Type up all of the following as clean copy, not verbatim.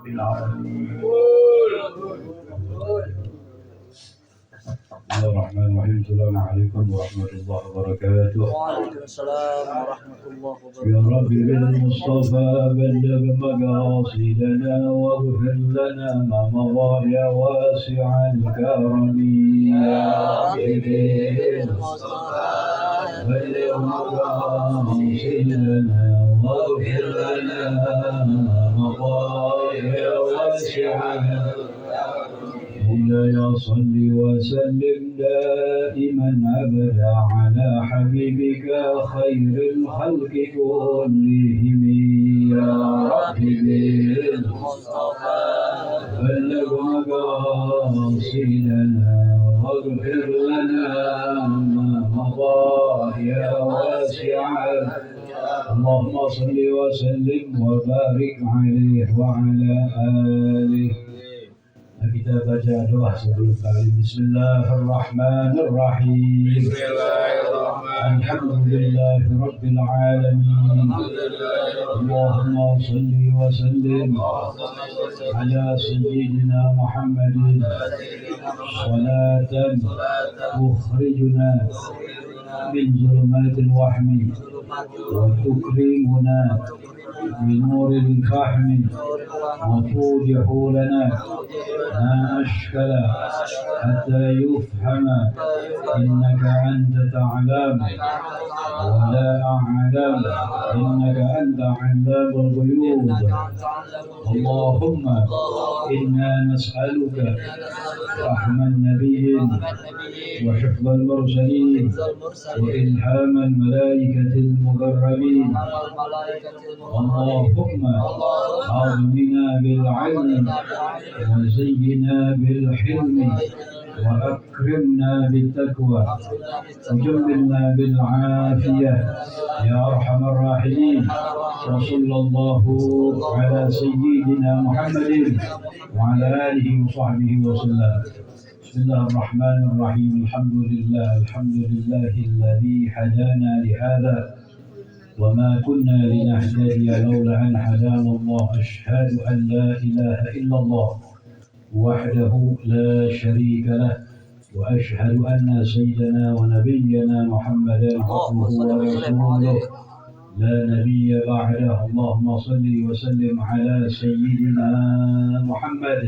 العالمين. بسم الله الرحمن الرحيم. السلام عليكم ورحمة الله وبركاته. وعليكم السلام ورحمة الله وبركاته. يا رب بالمصطفى بلغ مقاصدنا واغفر لنا ما مضى يا واسع الكرم. يا رب بالمصطفى بلغ مقاصدنا واغفر لنا ما مضى يا واسع الكرم. مولاي صل وسلم دائما ابدا على حبيبك خير الخلق كلهم. يا رب بالمصطفى بلغ مقاصدنا واغفر لنا ما مضى يا واسع. اللهم صل وسلم وبارك عليه وعلى آله. Kita baca doa sebelum kali. Bismillahirrahmanirrahim. Alhamdulillahi Rabbil Alamin. Allahumma salli wa sallim ala Sayyidina Muhammadin salatan tukhrijuna min zulumatil wahmi wa tukrimuna بنور الفهم وتوضح لنا ما أشكل حتى يفهم إنك أنت تعلم ولا أعلم إنك أنت علام الغيوب. اللهم إنا نسألك رحم النبيين وحفظ المرسلين وإلهام الملائكة المقربين. اللهم أغننا بالعلم وزينا بالحلم وأكرمنا بالتقوى وجملنا بالعافية يا أرحم الراحمين. وصلى الله على سيدنا محمد وعلى آله وصحبه وسلم. بسم الله الرحمن الرحيم. الحمد لله الذي هدانا لهذا وما كنا لنهتدي لولا أن هدانا الله. أشهد أن لا إله إلا الله وحده لا شريك له وأشهد أن سيدنا ونبينا محمدا عبده ورسوله لا نبي بعده. اللهم صل وسلم على سيدنا محمد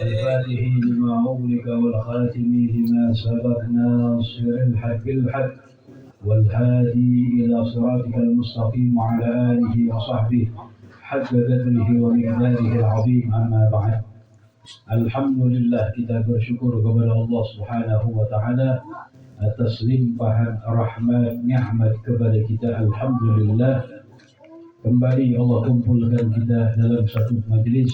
الفاتح لما أغلق والخاتم لما سبق ناصر الحق بالحق والهادي إلى صراطك المستقيم وعلى آله وصحبه حق قدره ومقداره العظيم. أما بعد. Alhamdulillah, kita bersyukur kepada Allah Subhanahu wa taala atas limpahan rahmat nikmat kepada kita. Alhamdulillah, kembali Allah kumpulkan kita dalam satu majlis.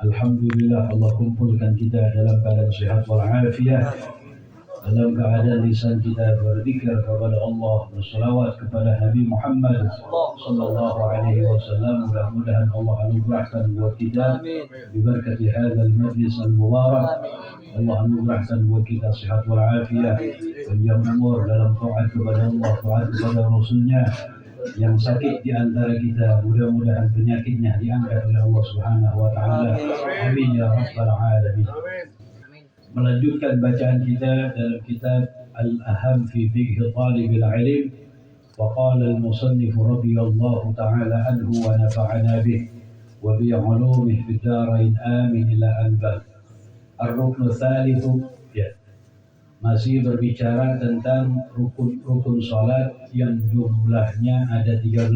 Alhamdulillah, Allah kumpulkan kita dalam keadaan sehat walafiat, dalam keadaan lisan kita berzikir kepada Allah, berselawat kepada Nabi Muhammad sallallahu alaihi wasallam. Mudah-mudahan Allah anugerahkan buat kita berkati hadzal majlis al-mubarak. Allah anugerahkan buat kita sehat walafiat, panjang umur dalam taat kepada Allah, taat kepada Rasulnya. Yang sakit di antara kita, mudah-mudahan penyakitnya diangkat oleh Allah Subhanahu wa taala. Amin ya rabbal alamin. Melanjutkan bacaan kita dalam kitab Al-Aham fi Fiqh Talib al-Ilm. Faqala al-musannif radhiyallahu ta'ala anhu wa nafa'ana bih wa bi 'ulumihi fid darain amin ila anbal. Ar-rukn tsalitsu, ya. Masih berbicara tentang rukun salat yang jumlahnya ada 13.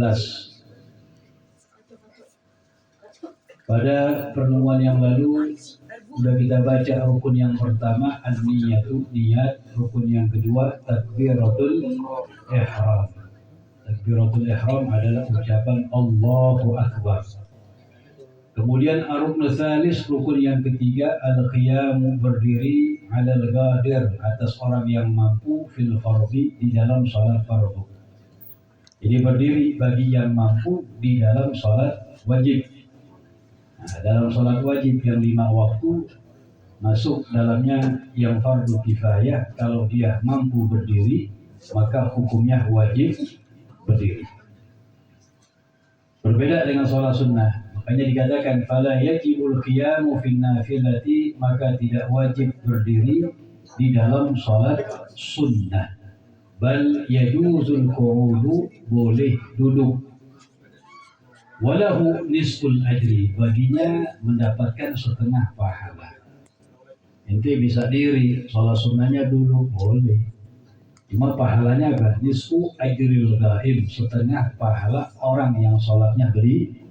Pada pertemuan yang lalu sudah kita baca rukun yang pertama an-niyatu, niat. Rukun yang kedua takbiratul ihram. Takbiratul ihram adalah ucapan Allahu Akbar. Kemudian ar-rukn tsalis, rukun yang ketiga al-qiyam, berdiri, alal ghadir, atas orang yang mampu, fil fardhi, di dalam salat fardu. Jadi berdiri bagi yang mampu di dalam salat wajib. Nah, dalam salat wajib yang 5 waktu masuk dalamnya yang fardu kifayah. Kalau dia mampu berdiri maka hukumnya wajib berdiri. Berbeda dengan salat sunnah. Hanya dikatakan fala yajibul qiyamu fin nafilati, maka tidak wajib berdiri di dalam salat sunnah. Bal yajuzul qu'udu, boleh duduk. Walahu nisful ajri, baginya mendapatkan setengah pahala. Ente bisa diri, salat sunnahnya duduk, boleh. Cuma pahalanya apa? Nisfu ajril ghaib, setengah pahala orang yang salatnya berdiri.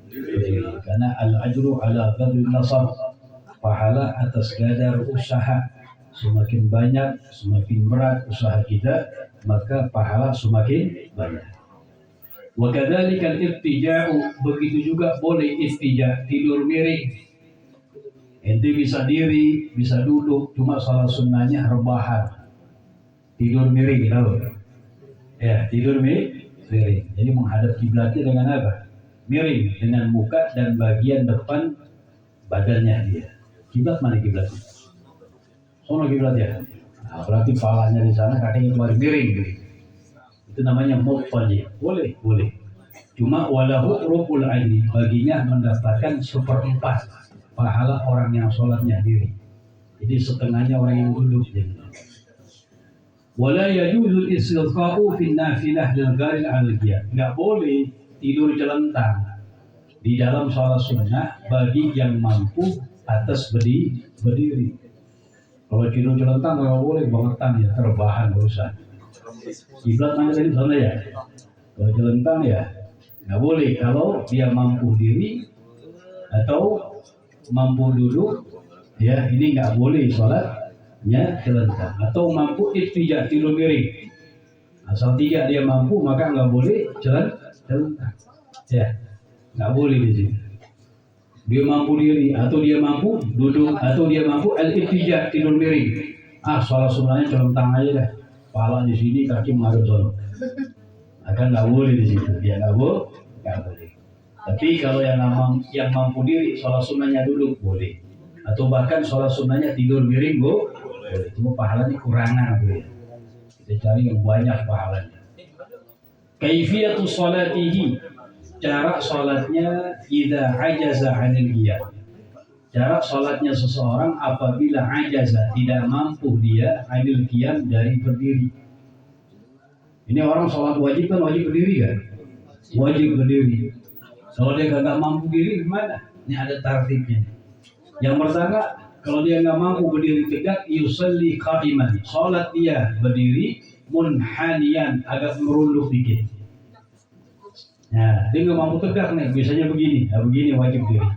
Karena al-ajru ala qadri nasab, pahala atas kadar usaha. Semakin banyak, semakin berat usaha kita, maka pahala semakin banyak. Wa kadzalika al-iftija'u, begitu juga boleh istija, tidur miring. Ente bisa diri, bisa duduk, cuma salah sunnahnya rebahan. Tidur miring, tahu? Ya, tidur miring. Jadi menghadap kiblatnya dengan apa? Miring, dengan muka dan bagian depan badannya dia. Kiblat mana kiblatnya? Sono kiblatnya. Nah, berarti palanya di sana, kakinya kembali miring. Itu namanya muqtadi. Boleh. Cuma walahu rubul aini, baginya mendapatkan 1/4 pahala orang yang sholatnya diri. Jadi setengahnya orang yang duduk. Wala yajuzul istilqa'u fin nafilah lil gharil al-qiyam. Enggak boleh tidur celentang di dalam sholat sunnah bagi yang mampu atas berdiri. Kalau tidur celentang nggak boleh, bangetan ya, terbahan urusan. Kiblat mana tadi sana ya? Kalau celentang ya nggak boleh. Kalau dia mampu diri atau mampu duduk, ya ini nggak boleh sholatnya celentang. Atau mampu iftija, tidur miring. Asal tidak dia mampu maka nggak boleh celentang. Ya, nggak boleh di sini. Dia mampu diri atau dia mampu duduk atau dia mampu al-iftija, tidur miring. Sholat sunnahnya celentang aja dah. Pala di sini, kaki menghadap sono. Akan nggak boleh di situ. Dia nggak boleh. Tapi kalau yang mampu diri, sholat sunnahnya duduk boleh. Atau bahkan sholat sunnahnya tidur miring boleh. Cuma pahalanya kurangan tuh ya. Kita cari yang banyak pahalanya. Kaifiyatu sholatihi, cara sholatnya idza ajaza 'anil qiyam. Cara sholatnya seseorang apabila ajaza, tidak mampu dia 'anil qiyam, dari berdiri. Ini orang sholat wajib kan, wajib berdiri kan? Wajib berdiri. Kalau dia nggak mampu diri gimana? Ini ada tartibnya. Yang pertama, kalau dia nggak mampu berdiri tegak, yusalli qa'iman, sholat dia berdiri, munhaniyan, agak merunduk dikit. Nah, dia nggak mampu tegak nih, biasanya begini. Nah, begini wajib diri.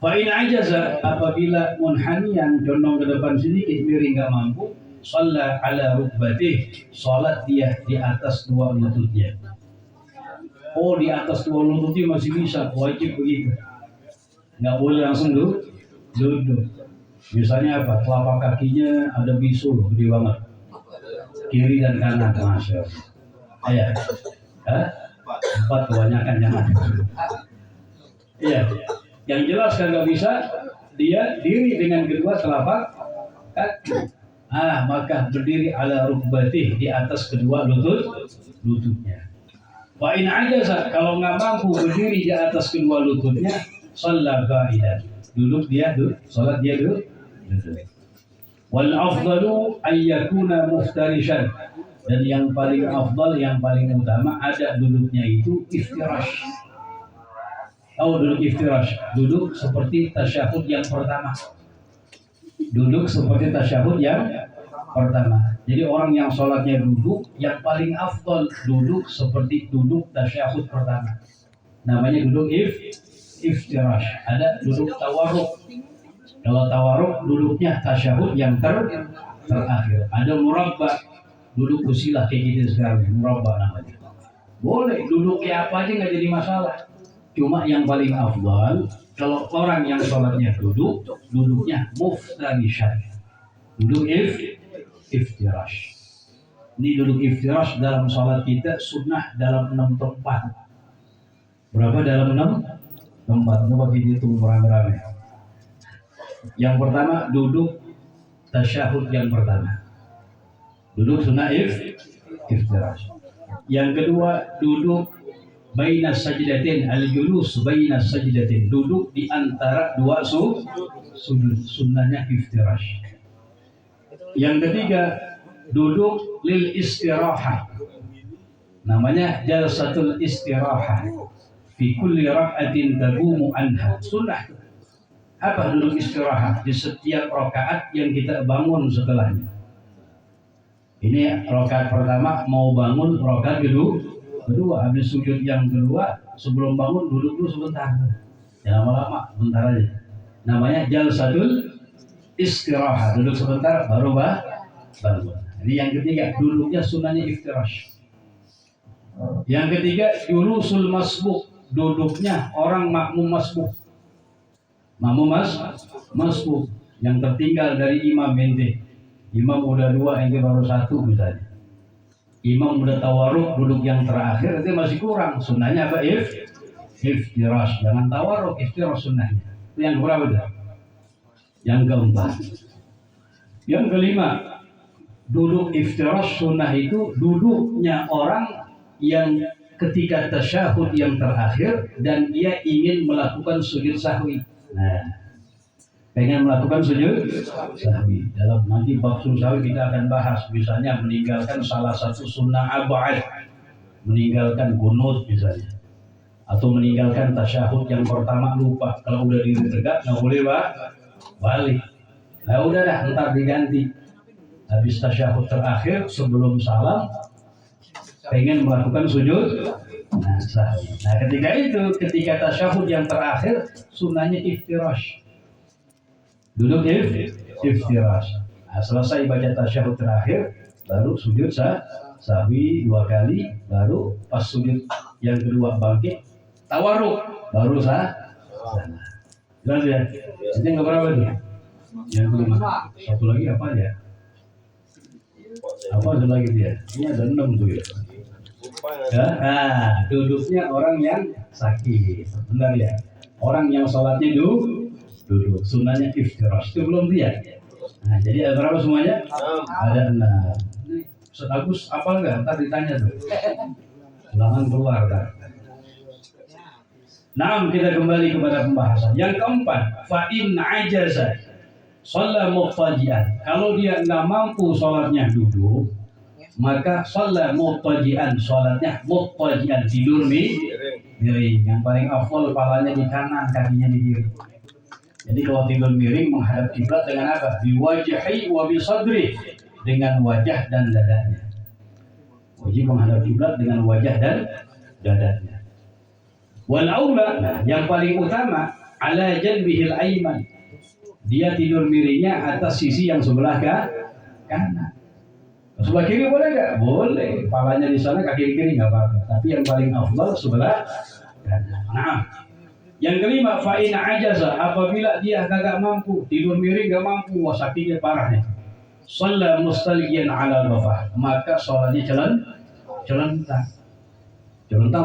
Fa'in ajaza, apabila munhaniyan, condong ke depan sedikit, miring nggak mampu, shalla ala rukbatih, sholat dia di atas dua lututnya. Oh, di atas dua lututnya masih bisa, wajib begitu. Nggak boleh langsung duduk. Misalnya apa? Telapak kakinya ada bisul, gede banget. Kiri dan kanan, masya Allah. 4 kebanyakan jangan. Iya. Yang jelas kan nggak bisa, dia diri dengan kedua telapak kaki. Maka berdiri ala rukbatih, di atas kedua lututnya. Wa in ajaza, kalau nggak mampu berdiri di atas kedua lututnya, shalla qa'idan, duduk dia salat dia duduk. Wal afdalu ayyakuna muftarishan, dan yang paling afdal, yang paling utama ada duduknya itu iftirash. Duduk iftirash, duduk seperti tasyahud yang pertama. Jadi orang yang sholatnya duduk, yang paling afdal duduk seperti duduk tasyahud pertama. Namanya duduk iftirash. Ada duduk tawarruk. Kalau tawarruk duduknya tasyahud yang terakhir. Ada murabba, duduk usilah kayak gitu sekarang, murabba namanya. Boleh duduk kayak apa aja nggak jadi masalah. Cuma yang paling afdal, kalau orang yang sholatnya duduk, duduknya muftarishan, duduk iftirash. Ini duduk iftirash dalam sholat kita sunnah dalam 6 tempat. Berapa dalam 6 tempat? Coba kita hitung rame-rame. Yang pertama duduk tasyahud yang pertama, duduk sunnah iftirash. Yang kedua duduk baina sajdatin, al-julus baina sajdatin, duduk di antara dua sujud, sunnahnya iftirash. Yang ketiga, duduk lil istirahah, namanya jalsatul istirahah fi kulli rak'atin taqumu anha, sunnah. Apa duduk istirahat? Di setiap rakaat yang kita bangun setelahnya. Ini rakaat pertama, mau bangun rakaat kedua, habis sujud yang kedua, sebelum bangun duduk dulu sebentar. Jangan lama-lama, bentar aja. Namanya jalsatul istirahat, duduk sebentar baru bangun. Jadi yang ketiga, duduknya sunnahnya iftirash. Yang ketiga, julusul masbuk, duduknya orang makmum masbuk. Makmum masbuk yang tertinggal dari imam ente. Imam udah dua, ente baru satu misalnya. Imam udah tawaruk, duduk yang terakhir, ente masih kurang. Sunnahnya apa? Iftirash. Jangan tawaruk, iftirash sunnahnya. Itu yang berapa dah? Yang keempat. Yang kelima, duduk iftirash sunnah itu duduknya orang yang ketika tasyahud yang terakhir dan dia ingin melakukan sujud sahwi. Nah, pengen melakukan sujud sahwi. Dalam nanti bab sujud sahwi kita akan bahas, misalnya meninggalkan salah satu sunnah ab'ad, meninggalkan qunut misalnya, atau meninggalkan tasyahud yang pertama lupa. Kalau udah diri tegak nggak boleh balik. Nah udah dah, ntar diganti. Habis tasyahud terakhir sebelum salam pengen melakukan sujud sahwi. Nah ketika tasyahud yang terakhir sunnahnya iftirash, duduk iftirash. Nah, selesai baca tasyahud terakhir baru sujud sahwi 2 kali, baru pas sujud yang kedua bangkit tawarruk, baru sana. Jelas ya? Jadi nggak berapa tuh? Yang kelima. Satu lagi apa ya? Apa ada lagi dia? Ini ada 6 tuh ya. Nah, duduknya orang yang sakit, benar ya? Orang yang sholatnya duduk, sunnahnya iftirash, itu belum dia. Nah, jadi ada berapa semuanya? Ada 6. Ustaz Agus apa enggak? Ntar ditanya tuh. Ulangan keluar kan? Nah, kita kembali kepada pembahasan. Yang keempat, fa'in ajaza sholat muqtajian. Kalau dia nggak mampu sholatnya duduk, maka sholat muqtajian, sholatnya muqtajian, tidur miring. Yang paling afdal palanya di kanan, kakinya di kiri. Jadi kalau tidur miring menghadap kiblat dengan apa? Biwajhi wa bisadri, dengan wajah dan dadanya. Wajib menghadap kiblat dengan wajah dan dadanya. Wal aula, nah, yang paling utama ala janbihil aiman, dia tidur miringnya atas sisi yang sebelah kanan. Sebelah kiri boleh nggak? Boleh. Palanya di sana, kaki kiri nggak apa-apa. Tapi yang paling afdal sebelah kanan. Nah, yang kelima, fa'in ajaza, apabila dia kagak mampu tidur miring, nggak mampu, wah sakitnya parah nih. Shalla mustalqiyan ala dhafah, maka sholatnya celentang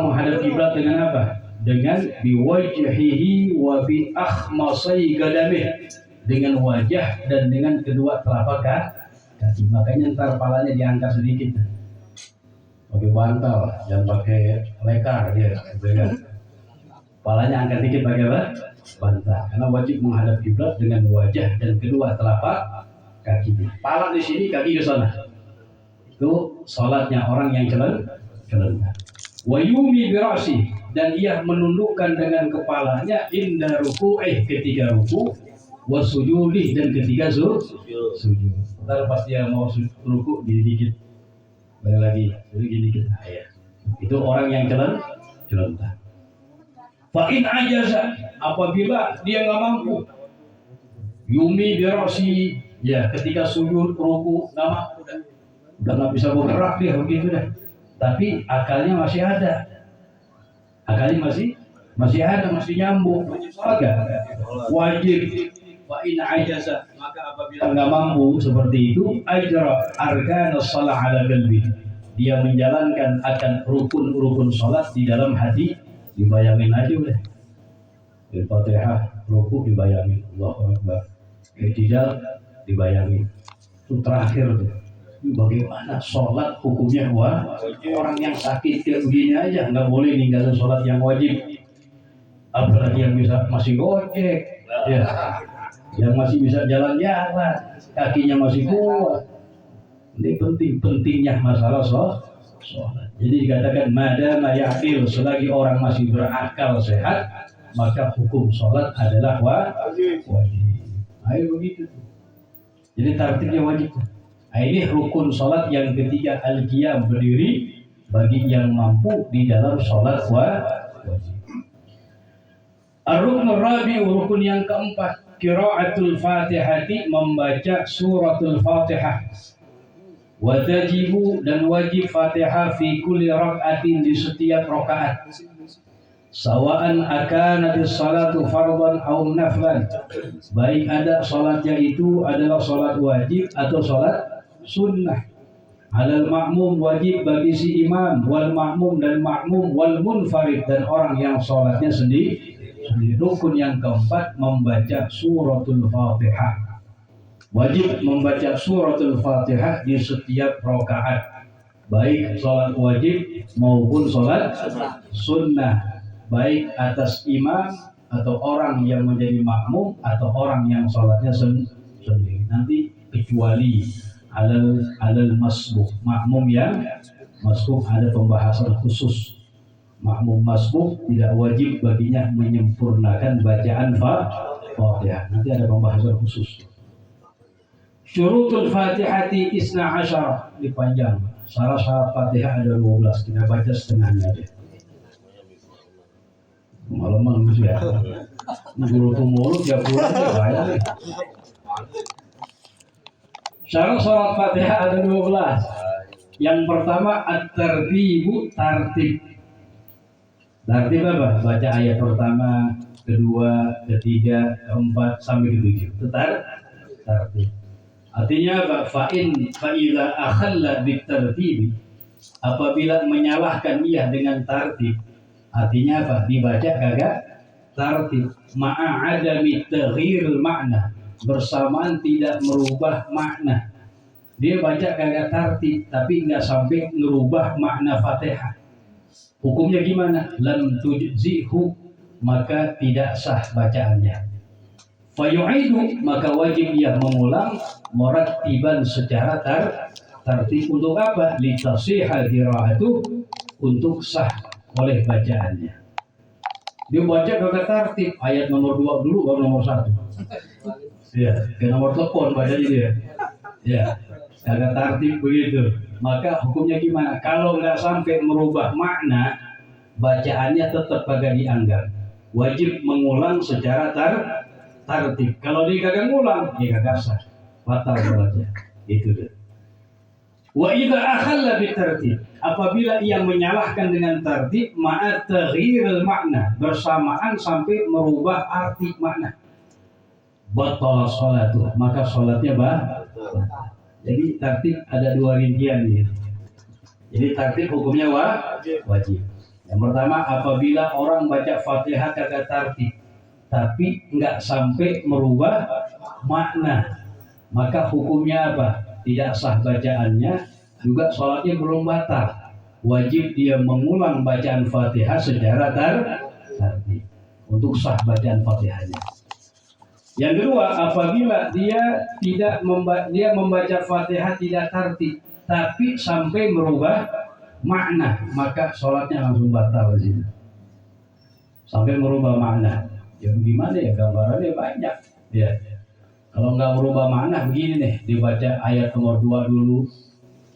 menghadap kiblat dengan apa? Dengan biwajhihi wa bi akhmasai gadamih, dengan wajah dan dengan kedua telapak kaki. Makanya ntar palanya diangkat sedikit, pakai bantal, jangan pakai lekar dia. Palanya angkat dikit pakai apa? Bantal. Karena wajib menghadap kiblat dengan wajah dan kedua telapak kaki. Pala di sini, kaki ke sana. Itu salatnya orang yang celana. Wa yumi bi ra'si, dan ia menundukkan dengan kepalanya inda ruku'ih, ketika ruku', wa sujudih, dan ketika sujud. Ntar pas dia mau ruku' gini dikit, balik lagi, jadi gini dikit. Nah, ya. Itu orang yang celana. Fa'in ajaza, apabila dia nggak mampu, yumi bi ra'si, ya ketika sujud ruku' nggak mampu, udah nggak bisa bergerak dia begitu dah. Tapi akalnya masih ada, masih nyambung, wajib. Wa in ajaza, maka apabila nggak mampu seperti itu, ajra arkanus shalah ala qalbi, dia menjalankan akan rukun-rukun salat di dalam hati, dibayangin aja udah. Al-Fatihah ruku dibayangin, Allahu Akbar, i'tidal dibayangin, itu terakhir tuh. Bagaimana sholat hukumnya? Wah, orang yang sakit kayak begini aja nggak boleh ninggalin sholat yang wajib. Apalagi yang masih gojek, ya, yang masih bisa jalan-jalan, kakinya masih kuat. Ini pentingnya masalah sholat. Jadi dikatakan madama ya'qil, selagi orang masih berakal sehat, maka hukum sholat adalah wajib. Ayo begitu. Jadi tartibnya wajib. Ini rukun sholat yang ketiga, al-qiyam, berdiri bagi yang mampu di dalam sholat wajib. Ar-rukn rabi, rukun yang keempat, qiraatul fatihati, membaca suratul fatihah. Wa tajibu, dan wajib fatihah fi kulli rak'atin, di setiap rakaat. Sawaan akanat as-salatu fardhan aw naflan, baik ada salatnya itu adalah salat wajib atau salat sunnah. Alal ma'mum, wajib bagi si imam, wal ma'mum, dan ma'mum, wal munfarid, dan orang yang salatnya sendiri. Rukun yang keempat, membaca suratul fatihah. Wajib membaca suratul fatihah di setiap rakaat, baik salat wajib maupun salat sunnah, baik atas imam atau orang yang menjadi makmum atau orang yang sholatnya sendiri. Nanti kecuali alal masbuk, makmum yang masbuk ada pembahasan khusus. Makmum masbuk tidak wajib baginya menyempurnakan bacaan Fatihah. Nanti ada pembahasan khusus. Syurutul Fatihati isna asyara, dipanjang. Syarat Fatihah ada 12, kita baca setengahnya aja. Malam-malam ya, guru mulut ya pulang ya bayar. Syarat Fatihah ada 12. Yang pertama at-tartibu, tartib. Tartib apa? Baca ayat pertama, kedua, ketiga, keempat sampai ketujuh. Itu tartib. Artinya apa? Fa'idha akhalla bit-tartibi, apabila menyalahkan ia dengan tartib. Artinya apa? Dibaca kagak tartib, ma'adami taghyiril makna, bersamaan tidak merubah makna. Dia baca kagak tartib tapi enggak sampai merubah makna Fatihah. Hukumnya gimana? Lam tujzihu, maka tidak sah bacaannya. Fayu'idu, maka wajib ia mengulang murattiban secara tartib. Untuk apa? Litasihha qiraatu, untuk sah oleh bacaannya. Dia baca kagak tertib, ayat nomor 2 dulu baru nomor 1. Ya, ke nomor telepon bacanya dia. Ya, kagak tertib begitu. Maka hukumnya gimana? Kalau nggak sampai merubah makna, bacaannya tetap kagak dianggap. Wajib mengulang secara tertib. Kalau dia kagak ngulang, dia kagak sah. Batal salatnya. Itu dia. Wa idza akhalla bitartib, apabila ia menyalahkan dengan tartib, ma'a taghyiril makna, bersamaan sampai merubah arti makna, batal salatu, maka salatnya batal. Jadi tartib ada 2 rincian nih. Jadi tartib hukumnya wajib. Yang pertama, apabila orang baca Fatihah kagak tartib tapi enggak sampai merubah makna, maka hukumnya apa? Tidak sah bacaannya, juga sholatnya belum batal. Wajib dia mengulang bacaan Fatihah secara tartib untuk sah bacaan Fatihahnya. Yang kedua, apabila dia membaca Fatihah tidak tartib tapi sampai merubah makna, maka sholatnya langsung batal di sini. Sampai merubah makna. Ya gimana ya, gambarannya banyak. Ya. Kalau nggak merubah makna begini nih, dibaca ayat nomor 2 dulu,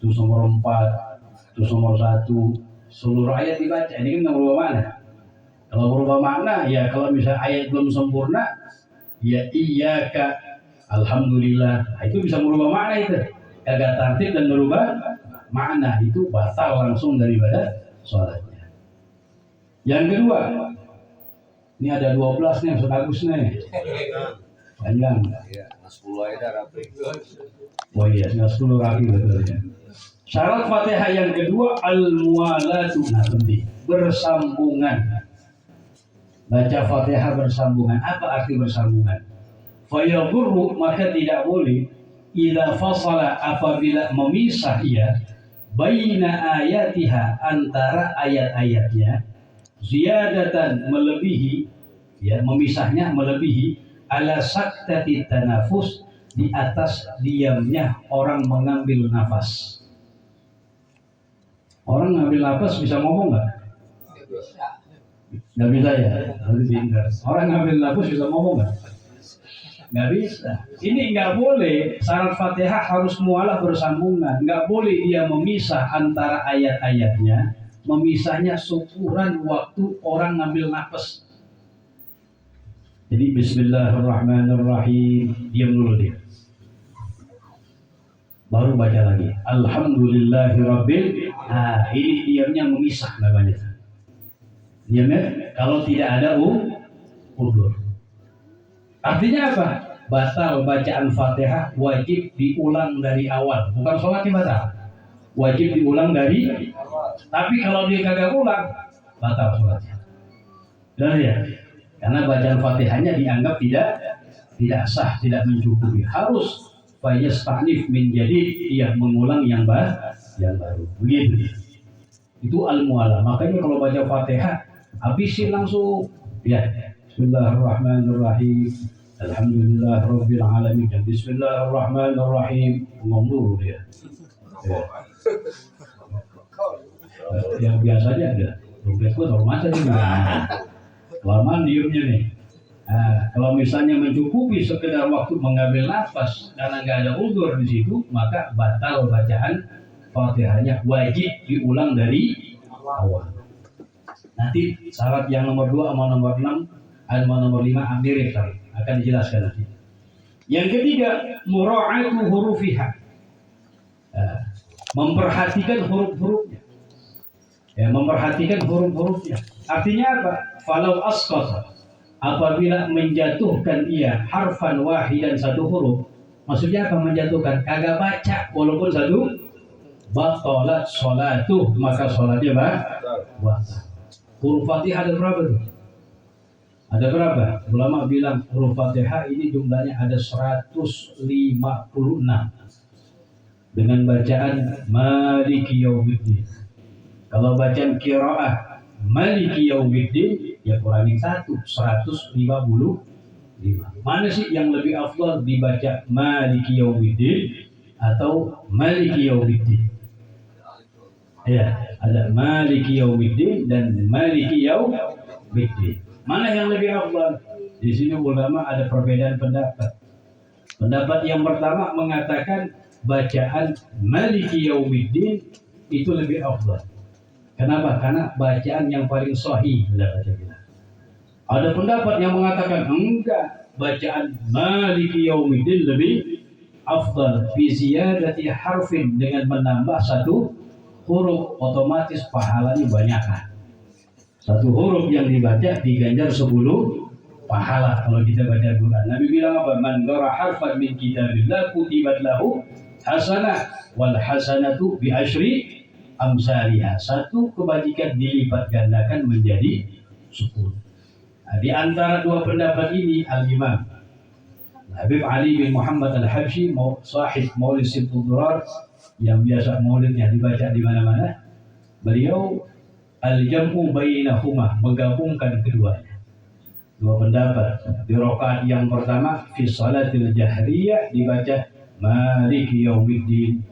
terus nomor 4, terus nomor 1, seluruh ayat dibaca. Ini kan nggak merubah makna. Kalau merubah makna, ya kalau misalnya ayat belum sempurna, ya iyyaka, alhamdulillah, nah, itu bisa merubah makna itu. Kagak tartib dan merubah makna, itu batal langsung daripada sholatnya. Yang kedua, ini ada 12 nih, Ustaz Agus nih. Panjang. Ya, 10 aja rapi. Oh iya, 10 rapi betul ya. Syarat Fatihah yang kedua al-muwalatu, nah penting, bersambungan. Baca Fatihah bersambungan. Apa arti bersambungan? Fayadurru, maka tidak boleh idza fasala apabila memisah ia baina ayatiha antara ayat-ayatnya ziyadatan melebihi ya memisahnya melebihi ala saktati tanafus di atas diamnya orang mengambil nafas. Orang ngambil nafas bisa ngomong nggak? Nggak bisa ya, harus pintar. Orang ngambil nafas bisa ngomong nggak? Nggak bisa. Ini nggak boleh. Syarat Fatihah harus mualah bersambungan. Nggak boleh dia memisah antara ayat-ayatnya. Memisahnya syukuran waktu orang ngambil nafas. Jadi Bismillahirrahmanirrahim. Diam dulu dia. Baru baca lagi. Alhamdulillahirabbil. Nah, ini diamnya memisah namanya. Diamnya kalau tidak ada udur. Artinya apa? Batal bacaan Fatihah wajib diulang dari awal. Bukan sholatnya batal. Wajib diulang dari. Tapi kalau dia kagak ulang, batal sholatnya. Benar ya? Karena bacaan Fatihahnya dianggap tidak sah, tidak mencukupi. Harus fayastanif menjadi dia mengulang yang baru. Begitu. Itu al-mu'ala. Makanya kalau baca Fatihah habisin langsung. Ya. Bismillahirrahmanirrahim. Alhamdulillahirabbil alamin. Dan Bismillahirrahmanirrahim. Ngomong dia. Ya. Yang biasanya ada. Dompet gua taruh masa ini. Lama diamnya nih. Nah, kalau misalnya mencukupi sekedar waktu mengambil nafas karena nggak ada udzur di situ, maka batal bacaan Fatihahnya, wajib diulang dari awal. Nanti syarat yang nomor 2 sama nomor 6 sama nomor 5 mirip akan dijelaskan nanti. Yang ketiga, mura'atu hurufiha. Memperhatikan huruf-hurufnya. Ya, memperhatikan huruf-hurufnya. Artinya apa? Falau asqata, apabila menjatuhkan ia harfan wahidan satu huruf. Maksudnya apa menjatuhkan? Kagak baca walaupun satu, batalat sholatuh, maka sholatnya batal. Huruf Fatihah ada berapa tuh? Ada berapa? Ulama bilang huruf Fatihah ini jumlahnya ada 156 dengan bacaan Maliki Yaumiddin. Kalau bacaan qiraah Maliki Yaumiddin ya kurangin 155. Mana sih yang lebih afdal dibaca Maliki Yaumiddin atau Maliki Yaumiddin? Ya, ada Maliki Yaumiddin dan Maliki Yaumiddin. Mana yang lebih afdal? Di sini ulama ada perbedaan pendapat. Pendapat yang pertama mengatakan bacaan Maliki Yaumiddin itu lebih afdal. Kenapa? Karena bacaan yang paling sahih. Ada pendapat yang mengatakan enggak, bacaan Maliki Yaumiddin lebih afdal fi ziyadati harfin, dengan menambah satu huruf otomatis pahalanya banyak. Satu huruf yang dibaca diganjar 10 pahala kalau kita baca Quran. Nabi bilang apa? Man qara harfan min kitabillah kutibat lahu hasanah wal hasanatu bi asyri amsalihah. Satu kebajikan dilipat gandakan menjadi 10. Nah, di antara dua pendapat ini Al-Imam Habib Ali bin Muhammad Al-Habsyi, sahib Maulid Sibtul Durar yang biasa maulidnya dibaca di mana-mana, beliau al-jam'u bainahuma, menggabungkan keduanya. Dua pendapat. Di rakaat yang pertama fi salatil jahriyah dibaca Maliki Yaumiddin.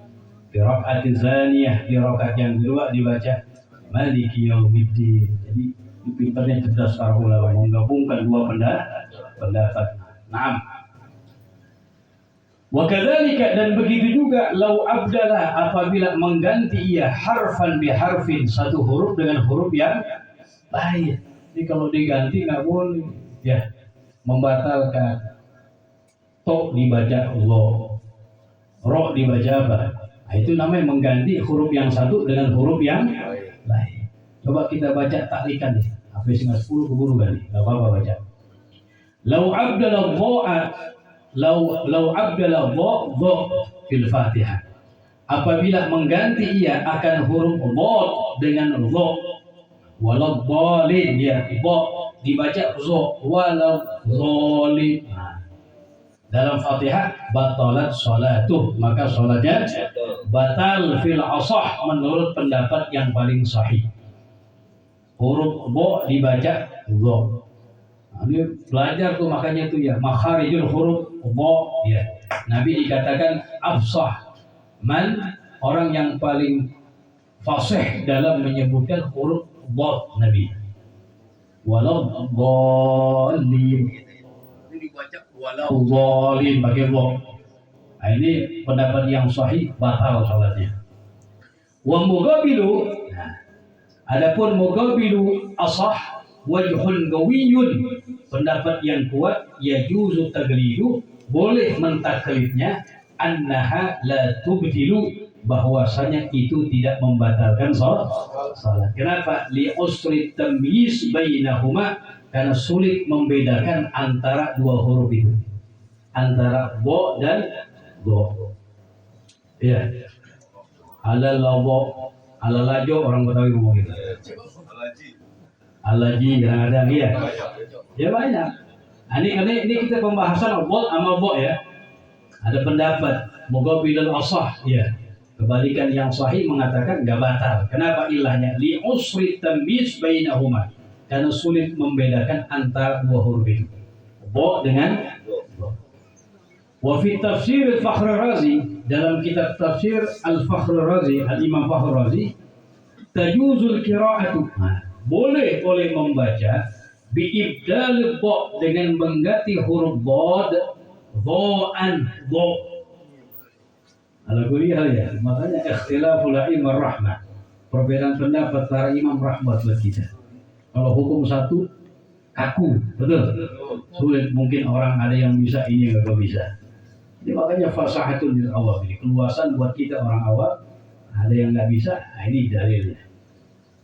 Di rakaat tsaniyah, di rakaat yang kedua dibaca Maliki Yaumiddin. Jadi pintarnya cerdas para ulama menggabungkan dua pendapat. Naam. Wa kadzalika, dan begitu juga lau abdalah, apabila mengganti ia harfan bi harfin, satu huruf dengan huruf yang lain. Ini kalau diganti nggak boleh ya, membatalkan. To dibaca lo, ro dibaca apa? Nah, itu namanya mengganti huruf yang satu dengan huruf yang lain. Coba kita baca taklikan nih. Hafiz 10 keburu kali, nggak apa-apa baca. Lau abdala dha'a, lau abdala dha fil Fatihah, apabila mengganti ia akan huruf dha dengan dha, walau dhalin, ya dha dibaca dha, walau dhalin. dalam Fatihah batalat sholatuh, maka sholatnya batal fil ashah menurut pendapat yang paling sahih. Huruf bo dibaca go. Nah, ini belajar tuh makanya tuh ya makharijul huruf bo ya. Nabi dikatakan afsah man, orang yang paling fasih dalam menyebutkan huruf bo Nabi. Walau dhalin ini dibaca walau dhalin pakai bo. Nah, ini pendapat yang sahih batal salatnya. Wa muqabilu, nah, adapun muqabilu ashah wajhun gawiyun, pendapat yang kuat yajuzu taglidu, boleh mentaklidnya, annaha la tubtilu, bahwasanya itu tidak membatalkan salat. Kenapa? Li usri tamyiz bainahuma, karena sulit membedakan antara dua huruf itu, antara bo dan go. Ya. Ala lawo, ala lajo, orang Betawi ngomong gitu. Alaji kadang-kadang ya. Ya banyak. Ini kita pembahasan bo sama bo ya. Ada pendapat muqabilul ashah ya. Kebalikan yang sahih mengatakan enggak batal. Kenapa ilahnya? Li usri tamyiz bainahuma. Karena sulit membedakan antara dua huruf itu. Bo dengan bo. Wa fi tafsir Al-Fakhr Razi, dalam kitab tafsir Al-Fakhr Razi, Al-Imam Fakhr Razi, tajuzul qira'atu, boleh membaca biibdal bo, dengan mengganti huruf bod, do'an, do. Al-Quriyah ya, makanya ikhtilaful a'imah rahmah. Perbedaan pendapat para imam rahmat buat kita. Kalau hukum satu kaku, betul. Sulit, mungkin orang ada yang bisa, ini yang enggak bisa. Jadi makanya fasahatul lil awam, ini keluasan buat kita orang awam. Ada yang nggak bisa, nah ini dalilnya.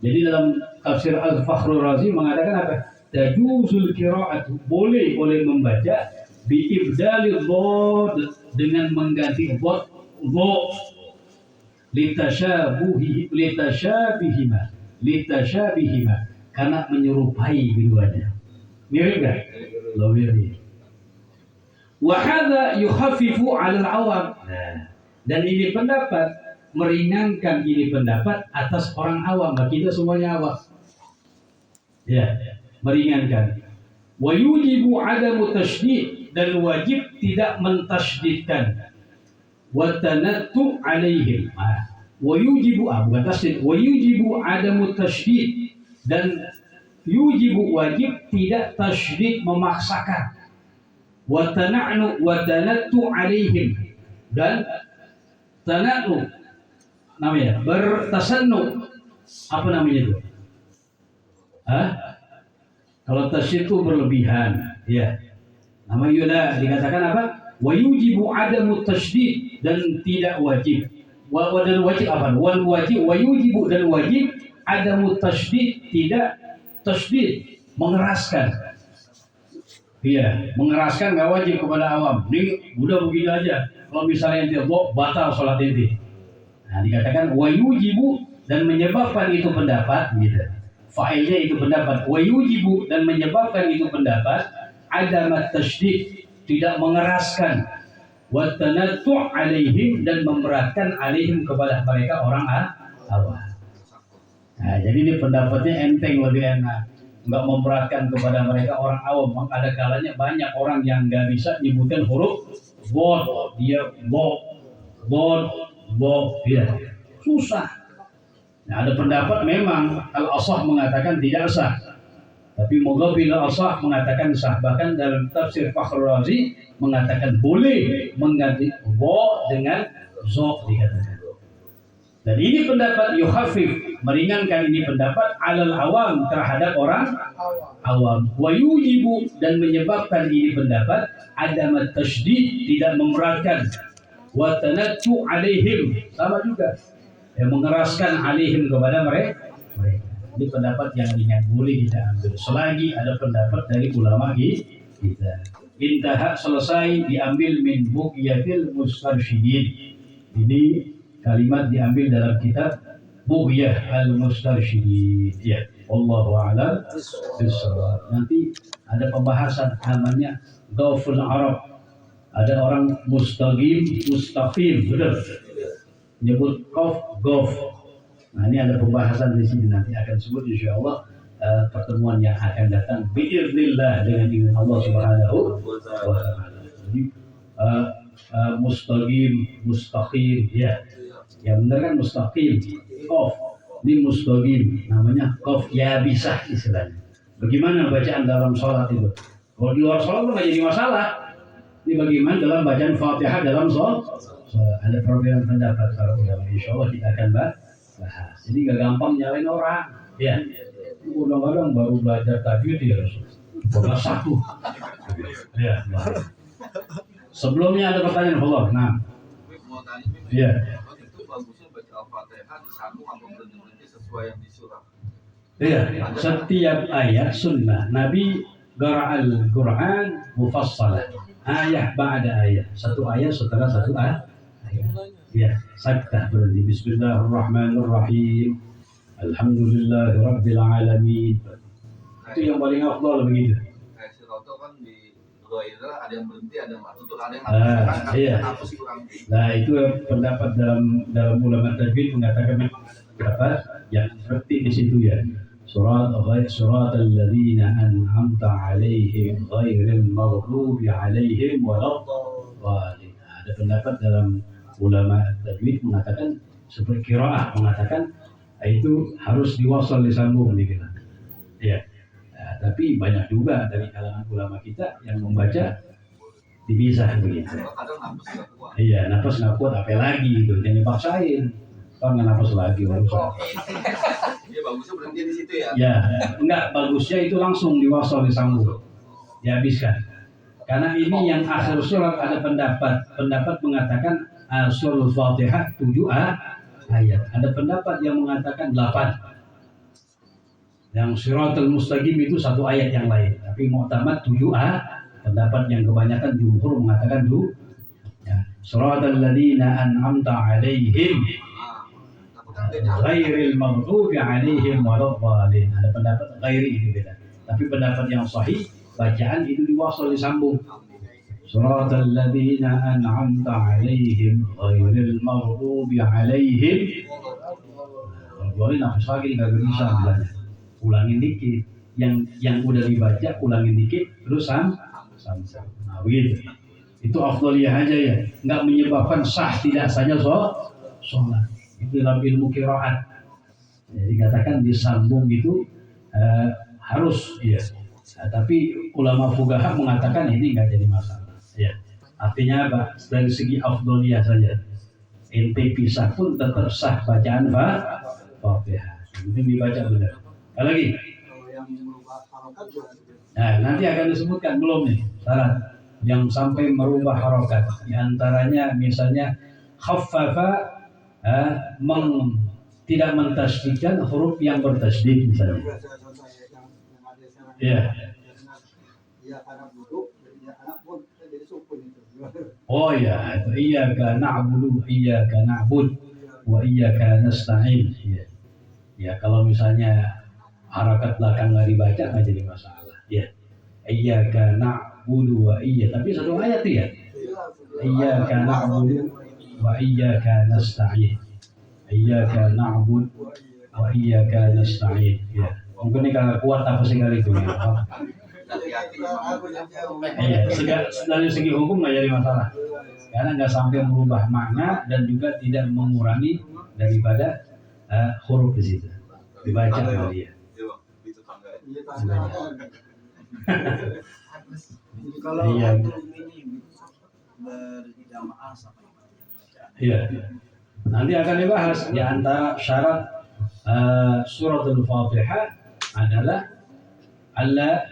Jadi dalam tafsir Al-Fakhr Razi mengatakan apa? Tajuzul qira'atu, boleh membaca biibdalil bod, dengan mengganti bod bo, litashabihima, karena menyerupai keduanya. Mirip kan? Mirip. Wahada yukhaffifu 'alal awam. Nah, dan ini pendapat meringankan, ini pendapat atas orang awam. Kita semuanya awam. Ya, meringankan. Wa yujibu 'adamu tasydid, dan wajib tidak mentasydidkan. Wa tanattu 'alaihim. Wa yujibu bukan tasydid, wa yujibu 'adamu tasydid, dan yujibu wajib tidak tasydid memaksakan. Wa tanattu 'alaihim, dan tanattu namanya bertasannu, apa namanya itu? Kalau tasydid itu berlebihan, ya. Nama yuna dikatakan apa? Wa yujibu 'adamu tasydid, dan tidak wajib. Dan wajib apa? Wal wajib wa yujibu, dan wajib 'adamu tasydid, tidak tasydid, mengeraskan. Iya, mengeraskan nggak wajib kepada awam. Ini udah begini aja. Kalau misalnya ente batal sholat ente. Nah, dikatakan wa yujibu, dan menyebabkan itu pendapat, gitu. Fa'ilnya itu pendapat. Wa yujibu, dan menyebabkan itu pendapat. Adamat tasydid, tidak mengeraskan. Wa tanattu' alaihim, dan memberatkan alaihim kepada mereka orang awam. Nah, jadi ini pendapatnya enteng, lebih enak. Enggak memberatkan kepada mereka orang awam. Ada kalanya banyak orang yang enggak bisa nyebutkan huruf bod, dia bo, dia susah. Nah, ada pendapat memang al-ashah mengatakan tidak sah, tapi muqabil al-ashah mengatakan sah. Bahkan dalam tafsir Fakhr Razi mengatakan boleh mengganti bo dengan zo, dikatakan. Dan ini pendapat yukhafif, meringankan, ini pendapat alal awam, terhadap orang awam. Wa yujibu, dan menyebabkan, ini pendapat adamat tasydid, tidak memberatkan. Wa tanattu alaihim, sama juga, yang mengeraskan alaihim kepada mereka. Ini pendapat yang ringan, boleh kita ambil selagi ada pendapat dari ulama kita. Intaha, selesai, diambil min bughyatil mustarsyidin. Ini kalimat diambil dalam kitab Bughyah al-Mustarsyidin. Ya, wallahu a'lam bishawab. Nanti ada pembahasan namanya Ghauful Arab. Ada orang mustaqim, benar. Nyebut qaf, gof. Nah ini ada pembahasan di sini nanti akan sebut insya Allah pertemuan yang akan datang biiznillah dengan izin Allah Subhanahu wa taala. Jadi mustaqim ya. Yang benar kan mustaqim, qaf. Ini mustaqim namanya qaf ya bisa istilahnya. Bagaimana bacaan dalam sholat itu? Kalau di luar sholat nggak jadi masalah. Ini bagaimana dalam bacaan Fatihah dalam sholat? Ada perbedaan pendapat para ulama. Insya Allah kita akan bahas. Jadi nggak gampang nyalain orang. Ya, kadang-kadang baru belajar tajwid ya, baru satu. Ya. Sebelumnya ada pertanyaan Allah. Nah, ya. Itu bagusnya baca Al-Fatihah disambung atau berhenti sesuai yang disuruh. Iya, setiap ayat sunnah Nabi qara'al Quran mufassalah, ayat ba'da ayat, satu ayat setelah satu ayat. Ya, saktah berarti Bismillahirrahmanirrahim, Alhamdulillahirabbil alamin. Itu yang paling afdal begitu. Kayak si Roto kan di Doaira ada yang berhenti, ada yang tutup, ada yang iya. hapus kurang. Nah itu pendapat dalam ulama tajwid mengatakan berapa yang seperti di situ ya. Surat alladzina an'amta 'alaihim ghairil maghdubi 'alaihim waladdallin. Ada pendapat dalam ulama tajwid mengatakan seperti qiraah mengatakan itu harus diwasal disambung dibilang. Ya. Nah, tapi banyak juga dari kalangan ulama kita yang membaca dipisah begitu. Iya, nafas nggak kuat apa lagi itu, jangan dipaksain. Kan nggak nafas lagi urusan. Iya bagusnya berhenti di situ ya. Ya, enggak bagusnya itu langsung diwasal disambung, dihabiskan. Karena ini yang akhir surat ada pendapat mengatakan surah Fatihah 7 ayat. Ada pendapat yang mengatakan 8. Yang Shiratal Mustaqim itu satu ayat yang lain. Tapi mu'tamad 7 pendapat yang kebanyakan jumhur mengatakan itu. Ya. Shiratal ladzina an'amta 'alaihim ghairil maghdubi 'alaihim waladdallin. Ada pendapat ghairi itu beda. Tapi pendapat yang sahih bacaan itu diwasal disambung. Shiratal ladzina an'amta 'alaihim ghairil maghdubi 'alaihim. Boleh nafas lagi enggak bisa bilangnya. Ulangin dikit, yang udah dibaca ulangin dikit terus sam. Nah begitu. Itu afdaliyah aja ya, nggak menyebabkan sah tidak sahnya sholat. Itu dalam ilmu qiraat. Jadi katakan disambung gitu harus ya. Tapi ulama fuqaha mengatakan ini nggak jadi masalah. Ya. Artinya apa? Dari segi afdaliyah saja. Ente pisah pun tetap sah bacaan Fatihah. Mungkin dibaca benar. Ada lagi? Nah, nanti akan disebutkan belum nih syarat yang sampai merubah harokat. Di antaranya misalnya khaffafa tidak mentasydidkan huruf yang bertasydid misalnya. Iya. Oh ya, itu iyyaka na'budu wa iyyaka nasta'in. Ya, kalau misalnya harakat belakang nggak dibaca nggak jadi masalah. Ya, iyyaka na'budu wa tapi satu ayat ya. Iyyaka na'budu wa iyyaka nasta'in. Iyyaka na'budu wa iyyaka nasta'in. Ya, mungkin ini kalau kuat apa sekali itu ya. Iya, dari segi hukum nggak jadi masalah. Karena nggak sampai merubah makna dan juga tidak mengurangi daripada huruf di situ. Dibaca oleh dia. Iya. Iya. Nanti akan dibahas di antara syarat suratul Fatihah adalah alla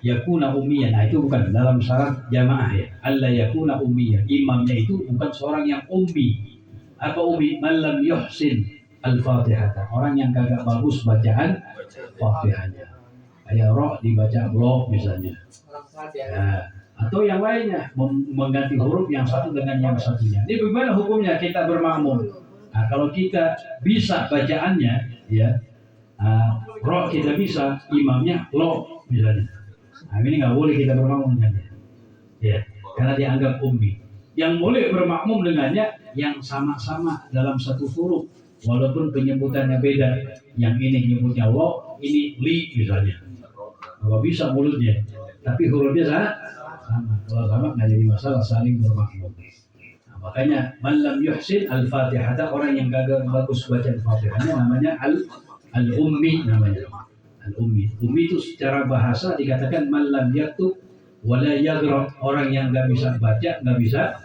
yakuna ummiyan. Nah, itu bukan dalam syarat jamaah ya. Alla yakuna ummiyan. Imamnya itu bukan seorang yang ummi. Apa ummi? Man lam yuhsin al-Fatihah. Orang yang kagak bagus bacaan Fatihahnya. Kayak roh dibaca blok misalnya. Nah, atau yang lainnya mengganti huruf yang satu dengan yang satunya. Ini bagaimana hukumnya kita bermakmum? Nah, kalau kita bisa bacaannya, ya, roh kita bisa, imamnya lo misalnya. Nah, ini nggak boleh kita bermakmum dengan dia. Ya, karena dianggap ummi. Yang boleh bermakmum dengannya yang sama-sama dalam satu huruf, walaupun penyebutannya beda. Yang ini nyebutnya lo, ini li misalnya. Kalau bisa mulutnya, tapi hurufnya sama. Kalau sama nggak jadi masalah, saling bermakmum. Nah, makanya man lam yuhsin al-Fatihah, orang yang gagal bagus baca Al-Fatihahnya namanya al-ummi namanya. Al-ummi. Ummi itu secara bahasa dikatakan man lam yaktub wala yagra, orang yang nggak bisa baca, nggak bisa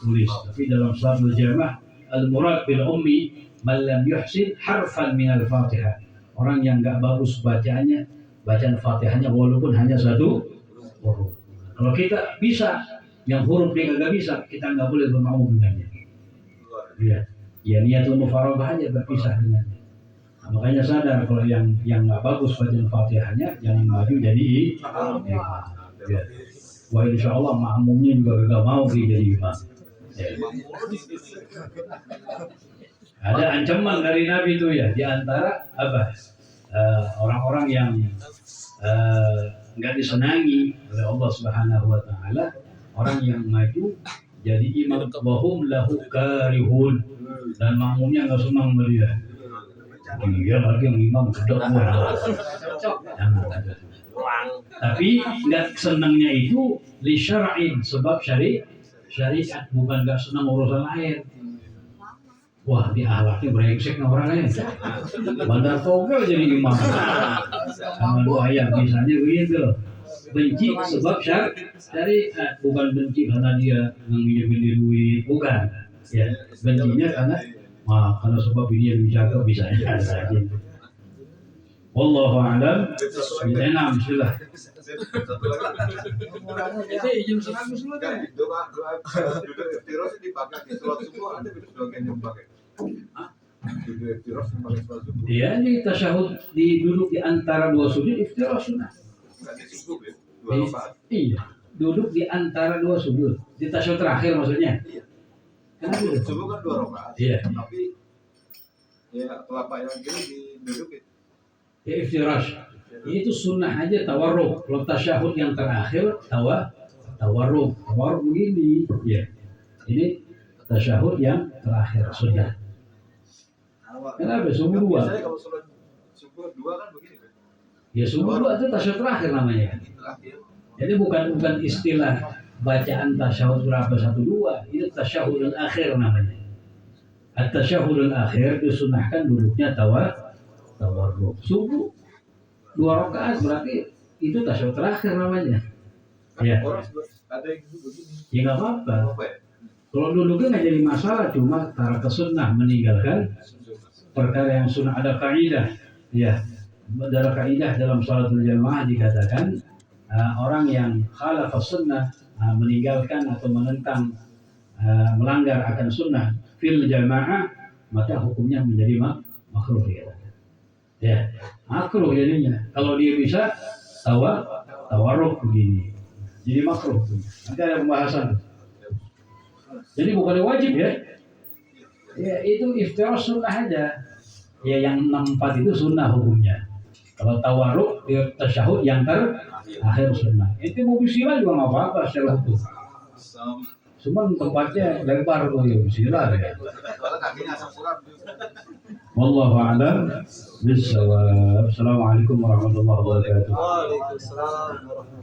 tulis. Tapi dalam suratul Jamaah al-murad bil ummi man lam yuhsin harfan min al-Fatihah, orang yang nggak bagus bacaan Fatihahnya walaupun hanya satu huruf. Kalau kita bisa yang huruf dia nggak bisa, kita nggak boleh bermakmum dengannya. Ya niatul mufarabah aja berpisah dengannya. Nah, makanya sadar kalau yang nggak bagus bacaan Fatihahnya jangan maju jadi imam. Ya. Wah, insya Allah makmumnya juga nggak mau dia jadi imam. Ya. Ada ancaman dari Nabi itu ya, di antara orang-orang yang nggak disenangi oleh Allah Subhanahu Wa Taala, orang yang maju jadi imam wahum lahu karihun, dan makmumnya nggak senang sama dia. Dia lagi yang imam gedok tapi nggak senangnya itu li syar'in, sebab syariat, bukan nggak senang urusan lain. Wah, dia ahlaknya brengsek nih orang lain. Bandar togel jadi imam. Sama lu ayah misalnya begitu. Benci sebab syariat, bukan benci karena dia ngeminjemin duit, bukan. Ya, bencinya karena sebab ini yang dijaga bisa aja. Wallahu a'lam. Bismillah. Jadi izin serang semua kan doa terus dipakai di sholat subuh, ada sebagian yang pakai. Terus pakai sholat subuh. Iya, di tasyahud duduk di antara dua sujud iftirah sunnah. Iya, duduk di antara dua sujud. Di tasyahud terakhir maksudnya. Iya. Kenapa itu? Subuh kan 2 rakaat. Iya. Tapi ya telapak yang kiri didudukin. Ya iftirash. Itu sunnah aja tawarruk. Kalau tasyahud yang terakhir tawarruk. Tawarruk begini. Ya. Ini tasyahud yang terakhir sunnah. Kenapa? Subuh 2. Biasanya kalau sholat subuh 2 kan begini kan. Ya subuh 2 itu tasyahud terakhir namanya. Jadi bukan istilah bacaan tasyahud berapa 1 2. Itu tasyahudul akhir namanya. At-tasyahudul akhir disunahkan duduknya tawarruk. Subuh 2 rakaat berarti itu tasyahud terakhir namanya. Ya. Orang ada yang duduk begini. Ya nggak apa-apa. Apa ya? Kalau duduknya nggak jadi masalah, cuma tarak sunnah meninggalkan perkara yang sunnah. Ada kaidah, ya. Ada kaidah dalam shalatul jamaah dikatakan orang yang khalafas sunnah, meninggalkan atau menentang, melanggar akan sunnah fil jamaah, maka hukumnya menjadi makruh ya. Ya, makruh jadinya. Kalau dia bisa tawarruk begini, jadi makruh. Nanti ada pembahasan. Jadi bukan wajib ya. Ya itu iftirah sunnah aja. Ya yang 64 itu sunnah hukumnya. Kalau tawarruk dia tasyahud yang terakhir sunnah. Itu mau bismillah juga nggak apa-apa secara hukum. Cuma tempatnya lebar tuh ya bismillah ya. Wallahu a'lam bishawab. Assalamualaikum warahmatullahi wabarakatuh. Waalaikumsalam warahmatullahi wabarakatuh.